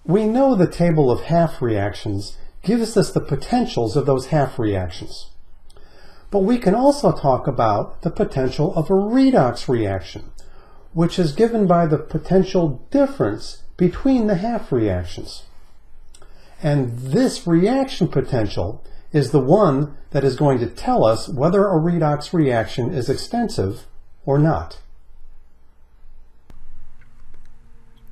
We know the table of half reactions gives us the potentials of those half reactions. But we can also talk about the potential of a redox reaction, which is given by the potential difference between the half reactions. And this reaction potential is the one that is going to tell us whether a redox reaction is extensive or not.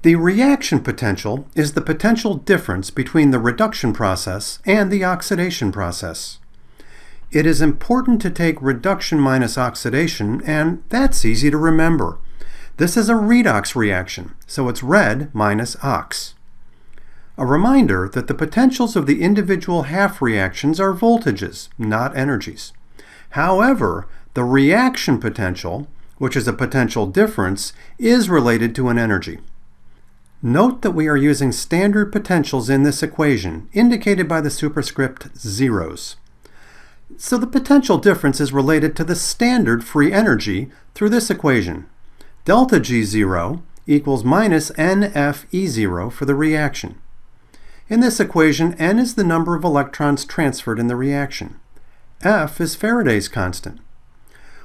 The reaction potential is the potential difference between the reduction process and the oxidation process. It is important to take reduction minus oxidation, and that's easy to remember. This is a redox reaction, so it's red minus ox. A reminder that the potentials of the individual half reactions are voltages, not energies. However, the reaction potential, which is a potential difference, is related to an energy. Note that we are using standard potentials in this equation, indicated by the superscript zeros. So the potential difference is related to the standard free energy through this equation. Delta G0 equals minus NFE0 for the reaction. In this equation, N is the number of electrons transferred in the reaction. F is Faraday's constant.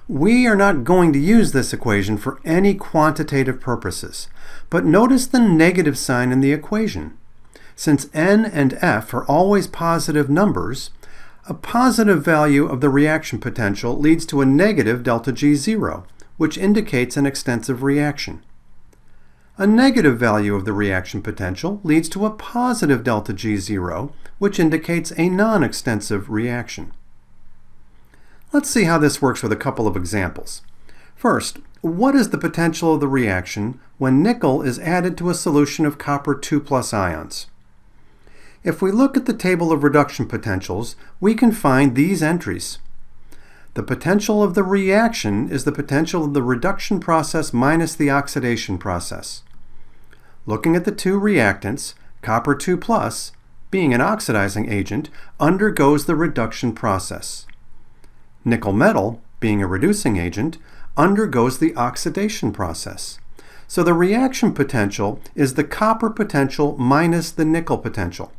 We are not going to use this equation for any quantitative purposes, but notice the negative sign in the equation. Since N and F are always positive numbers, a positive value of the reaction potential leads to a negative delta G0, which indicates an extensive reaction. A negative value of the reaction potential leads to a positive delta G0, which indicates a non-extensive reaction. Let's see how this works with a couple of examples. First, what is the potential of the reaction when nickel is added to a solution of copper 2+ ions? If we look at the table of reduction potentials, we can find these entries. The potential of the reaction is the potential of the reduction process minus the oxidation process. Looking at the two reactants, copper 2+, being an oxidizing agent, undergoes the reduction process. Nickel metal, being a reducing agent, undergoes the oxidation process. So the reaction potential is the copper potential minus the nickel potential.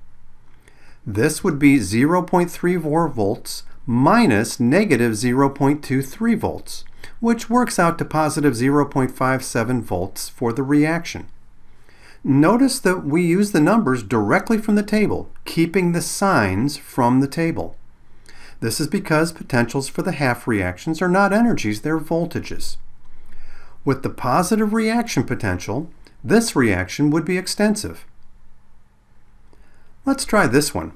This would be 0.34 volts minus negative 0.23 volts, which works out to positive 0.57 volts for the reaction. Notice that we use the numbers directly from the table, keeping the signs from the table. This is because potentials for the half reactions are not energies, they're voltages. With the positive reaction potential, this reaction would be extensive. Let's try this one.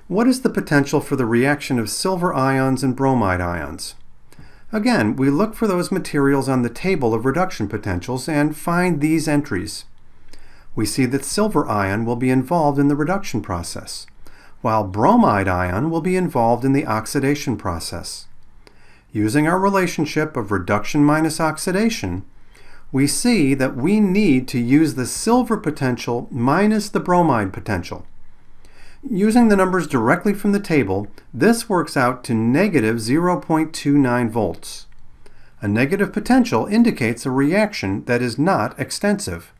What is the potential for the reaction of silver ions and bromide ions? Again, we look for those materials on the table of reduction potentials and find these entries. We see that silver ion will be involved in the reduction process, while bromide ion will be involved in the oxidation process. Using our relationship of reduction minus oxidation, we see that we need to use the silver potential minus the bromide potential. Using the numbers directly from the table, this works out to negative 0.29 volts. A negative potential indicates a reaction that is not extensive.